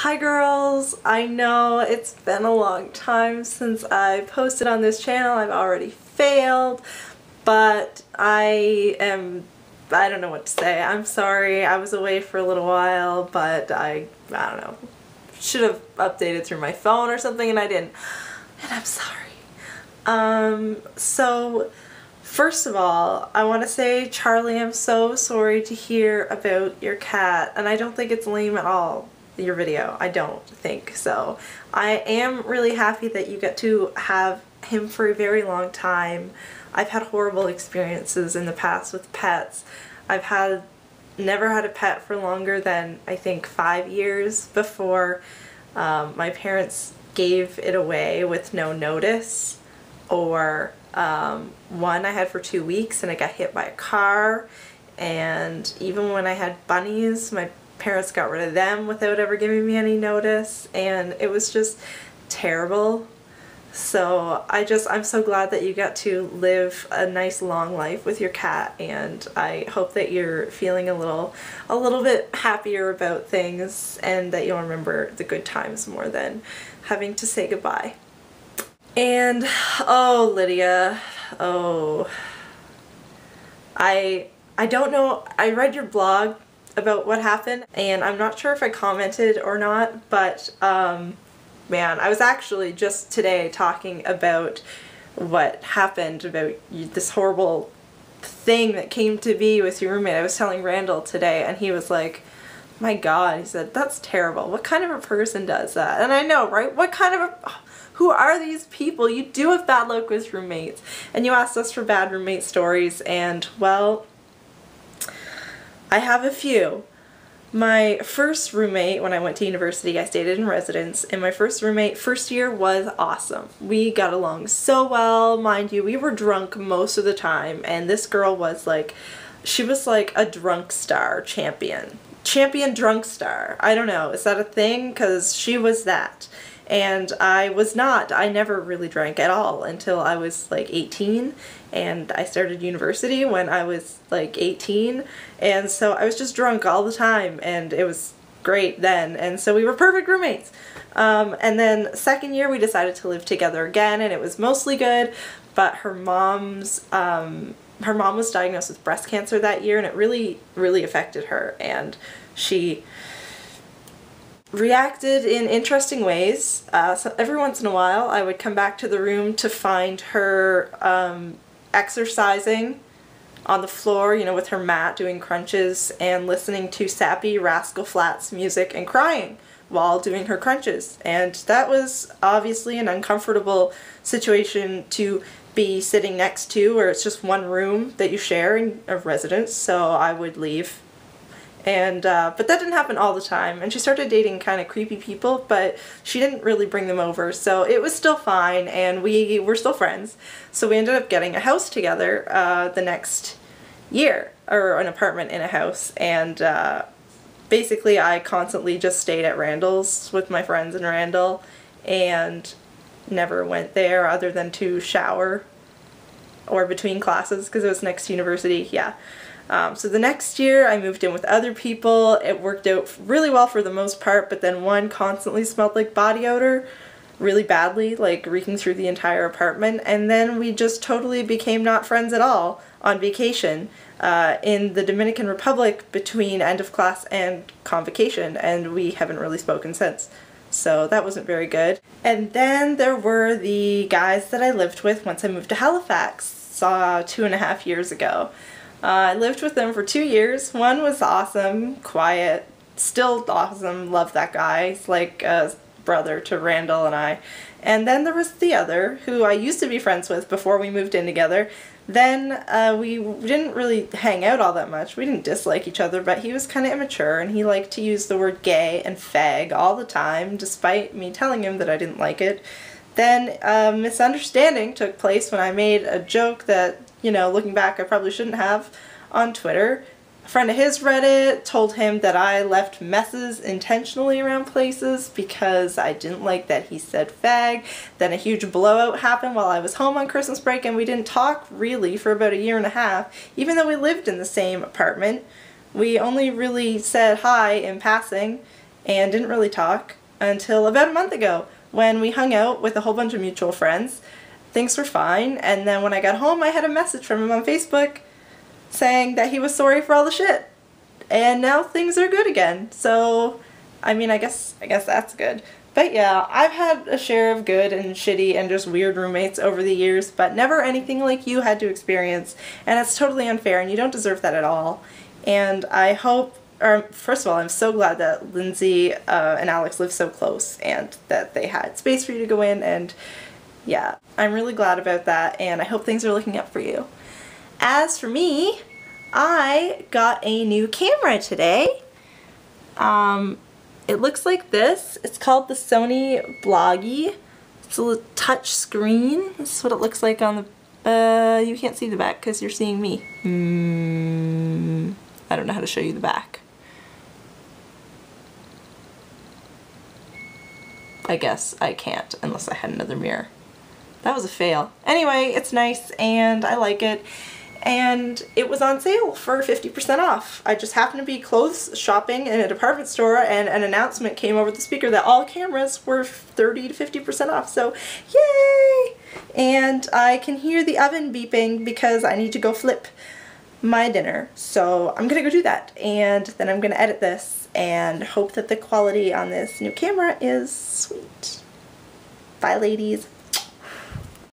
Hi girls! I know it's been a long time since I posted on this channel. I've already failed, but I don't know what to say. I'm sorry. I was away for a little while, but I don't know. Should have updated through my phone or something and I didn't. And I'm sorry. So first of all, I want to say, Charlie, I'm so sorry to hear about your cat, and I don't think it's lame at all, your video. I don't think so. I am really happy that you get to have him for a very long time. I've had horrible experiences in the past with pets. I've never had a pet for longer than, I think, 5 years before my parents gave it away with no notice, or one I had for 2 weeks and I got hit by a car. And even when I had bunnies, my parents got rid of them without ever giving me any notice, and it was just terrible. So I'm so glad that you got to live a nice long life with your cat, and I hope that you're feeling a little bit happier about things and that you'll remember the good times more than having to say goodbye. And oh, Lydia, oh, I don't know, I read your blog about what happened and I'm not sure if I commented or not, but man, I was actually just today talking about what happened, about this horrible thing that came to be with your roommate. I was telling Randall today and he was like, my God, he said, that's terrible. What kind of a person does that? And I know, right? What kind of who are these people? You do have bad luck with roommates. And you asked us for bad roommate stories, and well, I have a few. My first roommate, when I went to university, I stayed in residence, and my first roommate, first year, was awesome. We got along so well. Mind you, we were drunk most of the time, and this girl was like, she was like a drunk star champion. Champion drunk star. I don't know, is that a thing? Because she was that. And I was not. I never really drank at all until I was like 18, and I started university when I was like 18, and so I was just drunk all the time, and it was great then, and so we were perfect roommates. And then second year we decided to live together again, and it was mostly good, but her mom was diagnosed with breast cancer that year, and it really affected her, and she reacted in interesting ways. So every once in a while I would come back to the room to find her exercising on the floor, you know, with her mat, doing crunches and listening to sappy Rascal Flatts music and crying while doing her crunches. And that was obviously an uncomfortable situation to be sitting next to, where it's just one room that you share in a residence, so I would leave. And but that didn't happen all the time, and she started dating kind of creepy people, but she didn't really bring them over, so it was still fine, and we were still friends. So we ended up getting a house together the next year, or an apartment in a house, and basically I constantly just stayed at Randall's with my friends in Randall and never went there other than to shower or between classes because it was next to university. Yeah. So the next year I moved in with other people. It worked out really well for the most part, but then one constantly smelled like body odor really badly, like reeking through the entire apartment, and then we just totally became not friends at all on vacation in the Dominican Republic between end of class and convocation, and we haven't really spoken since. So that wasn't very good. And then there were the guys that I lived with once I moved to Halifax 2.5 years ago. I lived with them for 2 years. One was awesome, quiet, still awesome, love that guy. He's like a brother to Randall and I. And then there was the other, who I used to be friends with before we moved in together. Then we didn't really hang out all that much. We didn't dislike each other, but he was kind of immature, and he liked to use the word gay and fag all the time, despite me telling him that I didn't like it. Then a misunderstanding took place when I made a joke that, you know, looking back, I probably shouldn't have, on Twitter. A friend of his read it, told him that I left messes intentionally around places because I didn't like that he said fag. Then a huge blowout happened while I was home on Christmas break, and we didn't talk really for about 1.5 years, even though we lived in the same apartment. We only really said hi in passing, and didn't really talk until about a month ago when we hung out with a whole bunch of mutual friends. Things were fine, and then when I got home I had a message from him on Facebook saying that he was sorry for all the shit. And now things are good again. So, I mean, I guess that's good. But yeah, I've had a share of good and shitty and just weird roommates over the years, but never anything like you had to experience, and it's totally unfair, and you don't deserve that at all. And I hope, or first of all, I'm so glad that Lindsay and Alex live so close, and that they had space for you to go in, and yeah, I'm really glad about that, and I hope things are looking up for you. As for me, I got a new camera today. It looks like this. It's called the Sony Bloggy. It's a little touch screen. This is what it looks like on the, you can't see the back because you're seeing me. I don't know how to show you the back. I guess I can't unless I had another mirror. That was a fail. Anyway, it's nice and I like it. And it was on sale for 50% off. I just happened to be clothes shopping in a department store and an announcement came over the speaker that all cameras were 30 to 50% off, so yay! And I can hear the oven beeping because I need to go flip my dinner. So I'm gonna go do that, and then I'm gonna edit this and hope that the quality on this new camera is sweet. Bye ladies.